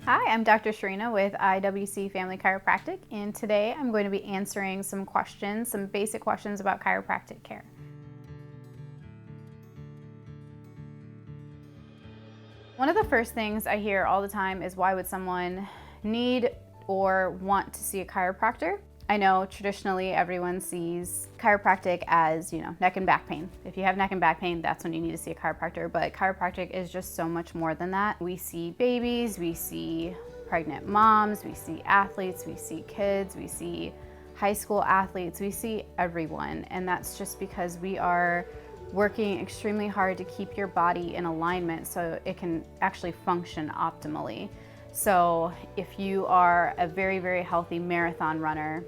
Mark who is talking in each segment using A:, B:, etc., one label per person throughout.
A: Hi, I'm Dr. Scherina with IWC Family Chiropractic, and today I'm going to be answering some questions, some basic questions about chiropractic care. One of the first things I hear all the time is, why would someone need or want to see a chiropractor? I know traditionally everyone sees chiropractic as, neck and back pain. If you have neck and back pain, that's when you need to see a chiropractor, but chiropractic is just so much more than that. We see babies, we see pregnant moms, we see athletes, we see kids, we see high school athletes, we see everyone, and that's just because we are working extremely hard to keep your body in alignment so it can actually function optimally. So if you are a very, very healthy marathon runner,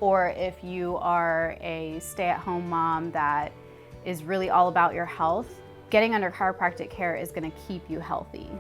A: or if you are a stay-at-home mom that is really all about your health, getting under chiropractic care is going to keep you healthy.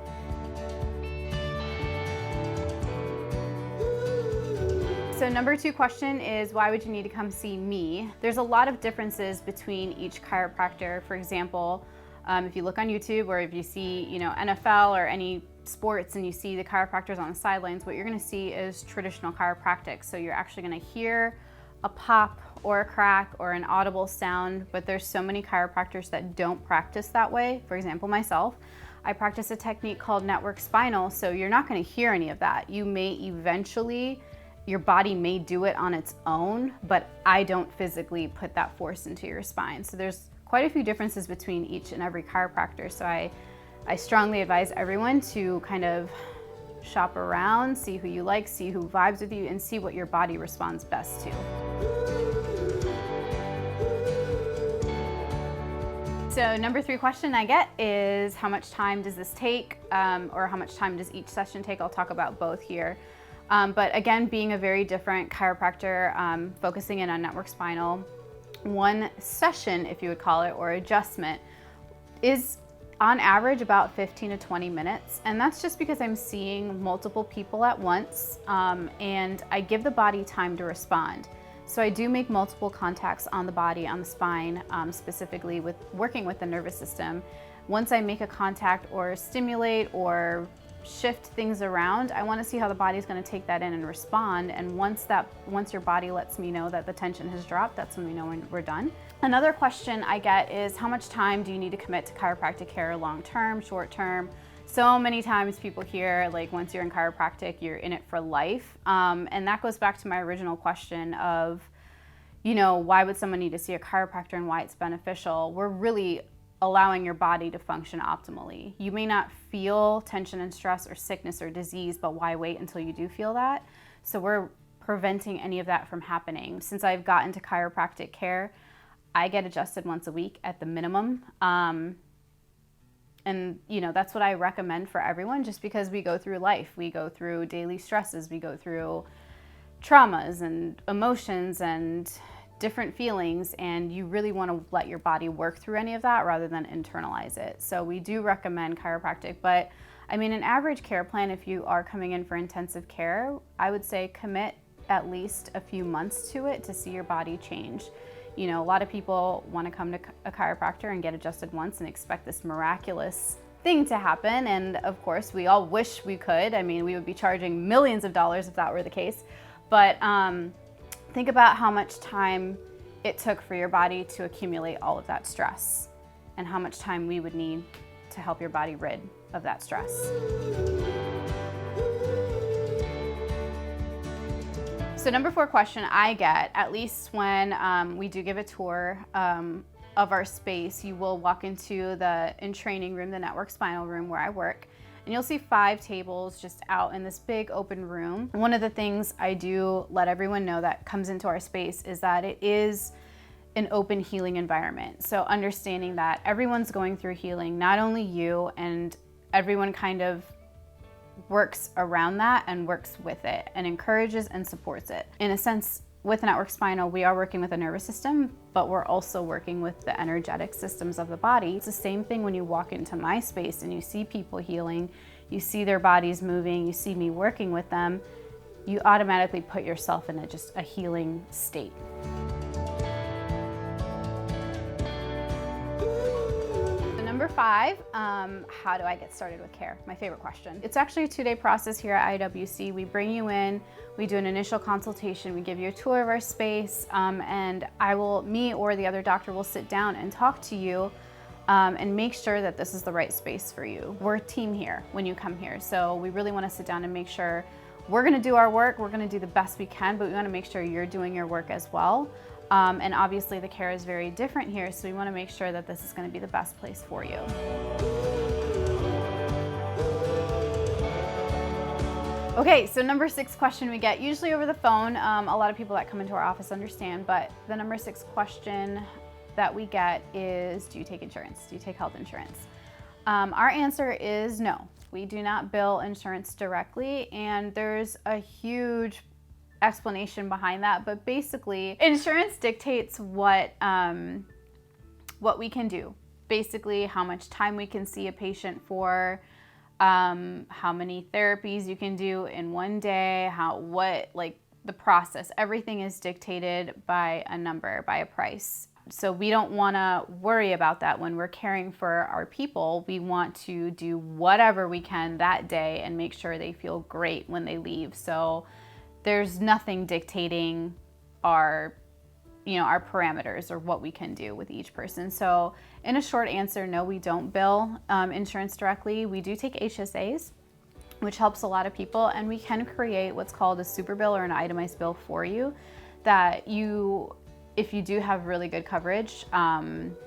A: So number 2 question is, why would you need to come see me? There's a lot of differences between each chiropractor. For example, if you look on YouTube, or if you see, NFL or any sports and you see the chiropractors on the sidelines, what you're going to see is traditional chiropractic. So you're actually going to hear a pop or a crack or an audible sound, but there's so many chiropractors that don't practice that way. For example, myself, I practice a technique called network spinal, so you're not going to hear any of that. You may eventually, your body may do it on its own, but I don't physically put that force into your spine. So there's quite a few differences between each and every chiropractor. So I strongly advise everyone to kind of shop around, see who you like, see who vibes with you, and see what your body responds best to. So number 3 question I get is, how much time does this take, or how much time does each session take? I'll talk about both here. But again, being a very different chiropractor, focusing in on network spinal, one session, if you would call it, or adjustment, is on average about 15 to 20 minutes. And that's just because I'm seeing multiple people at once, and I give the body time to respond. So I do make multiple contacts on the body, on the spine, specifically with working with the nervous system. Once I make a contact or stimulate or shift things around, I want to see how the body's going to take that in and respond. And once your body lets me know that the tension has dropped, that's when we know when we're done. Another question I get is, how much time do you need to commit to chiropractic care, long term, short term? So many times people hear, like, once you're in chiropractic, you're in it for life. And that goes back to my original question of, why would someone need to see a chiropractor and why it's beneficial? We're really allowing your body to function optimally. You may not feel tension and stress or sickness or disease, but why wait until you do feel that? So we're preventing any of that from happening. Since I've gotten to chiropractic care, I get adjusted once a week at the minimum. And that's what I recommend for everyone, just because we go through life. We go through daily stresses, we go through traumas and emotions and different feelings, and you really want to let your body work through any of that rather than internalize it. So we do recommend chiropractic, but an average care plan, if you are coming in for intensive care, I would say commit at least a few months to it to see your body change. A lot of people want to come to a chiropractor and get adjusted once and expect this miraculous thing to happen. And of course, we all wish we could. We would be charging millions of dollars if that were the case. But think about how much time it took for your body to accumulate all of that stress, and how much time we would need to help your body rid of that stress. So number 4 question I get, at least when we do give a tour of our space, you will walk into the in-training room, the network spinal room where I work, and you'll see 5 tables just out in this big open room. One of the things I do let everyone know that comes into our space is that it is an open healing environment. So understanding that everyone's going through healing, not only you, and everyone kind of works around that and works with it and encourages and supports it. In a sense, with network spinal, we are working with the nervous system, but we're also working with the energetic systems of the body. It's the same thing when you walk into my space and you see people healing, you see their bodies moving, you see me working with them, you automatically put yourself in just a healing state. Number 5, how do I get started with care? My favorite question. It's actually a 2-day process here at IWC. We bring you in, we do an initial consultation, we give you a tour of our space, and me or the other doctor will sit down and talk to you and make sure that this is the right space for you. We're a team here when you come here, so we really want to sit down and make sure we're going to do our work, we're going to do the best we can, but we want to make sure you're doing your work as well. And obviously the care is very different here, so we want to make sure that this is going to be the best place for you. Okay, so number 6 question we get usually over the phone. A lot of people that come into our office understand, but the number 6 question that we get is, do you take insurance? Do you take health insurance? Our answer is no. We do not bill insurance directly, and there's a huge explanation behind that, but basically insurance dictates what we can do. Basically how much time we can see a patient for, how many therapies you can do in one day, the process. Everything is dictated by a number, by a price. So we don't want to worry about that when we're caring for our people. We want to do whatever we can that day and make sure they feel great when they leave. So there's nothing dictating our parameters or what we can do with each person. So in a short answer, no, we don't bill insurance directly. We do take HSAs, which helps a lot of people, and we can create what's called a super bill or an itemized bill for you that if you do have really good coverage,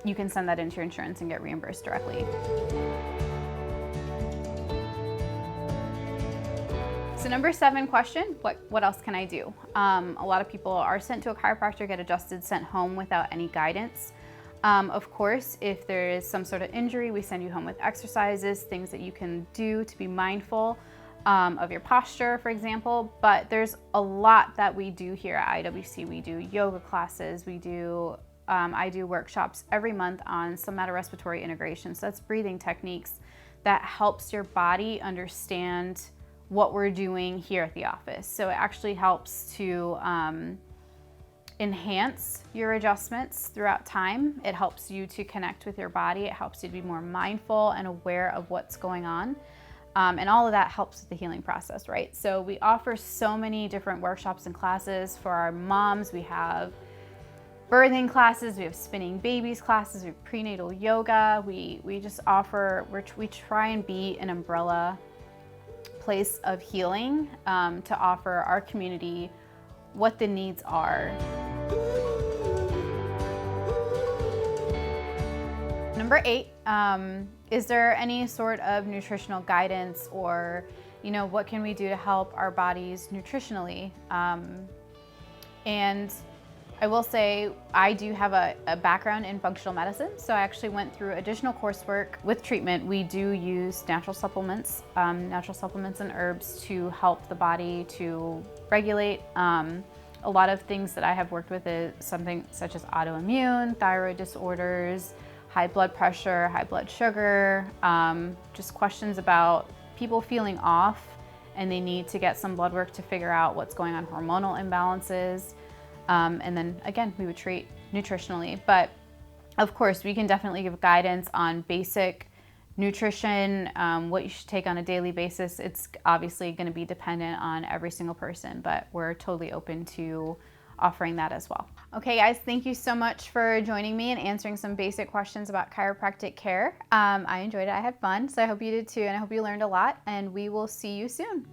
A: you can send that into your insurance and get reimbursed directly. So number 7 question, what else can I do? A lot of people are sent to a chiropractor, get adjusted, sent home without any guidance. Of course, if there is some sort of injury, we send you home with exercises, things that you can do to be mindful of your posture, for example. But there's a lot that we do here at IWC. We do yoga classes, I do workshops every month on somatorespiratory integration. So that's breathing techniques that helps your body understand what we're doing here at the office. So it actually helps to enhance your adjustments throughout time. It helps you to connect with your body. It helps you to be more mindful and aware of what's going on. And all of that helps with the healing process, right? So we offer so many different workshops and classes for our moms. We have birthing classes, we have spinning babies classes, we have prenatal yoga. We just offer, we try and be an umbrella place of healing to offer our community what the needs are. Number 8, is there any sort of nutritional guidance or, what can we do to help our bodies nutritionally? And I will say I do have a background in functional medicine, so I actually went through additional coursework. With treatment, we do use natural supplements and herbs to help the body to regulate. A lot of things that I have worked with is something such as autoimmune, thyroid disorders, high blood pressure, high blood sugar, just questions about people feeling off and they need to get some blood work to figure out what's going on, hormonal imbalances. And then again, we would treat nutritionally. But of course, we can definitely give guidance on basic nutrition, what you should take on a daily basis. It's obviously going to be dependent on every single person, but we're totally open to offering that as well. Okay guys, thank you so much for joining me and answering some basic questions about chiropractic care. I enjoyed it, I had fun, so I hope you did too, and I hope you learned a lot, and we will see you soon.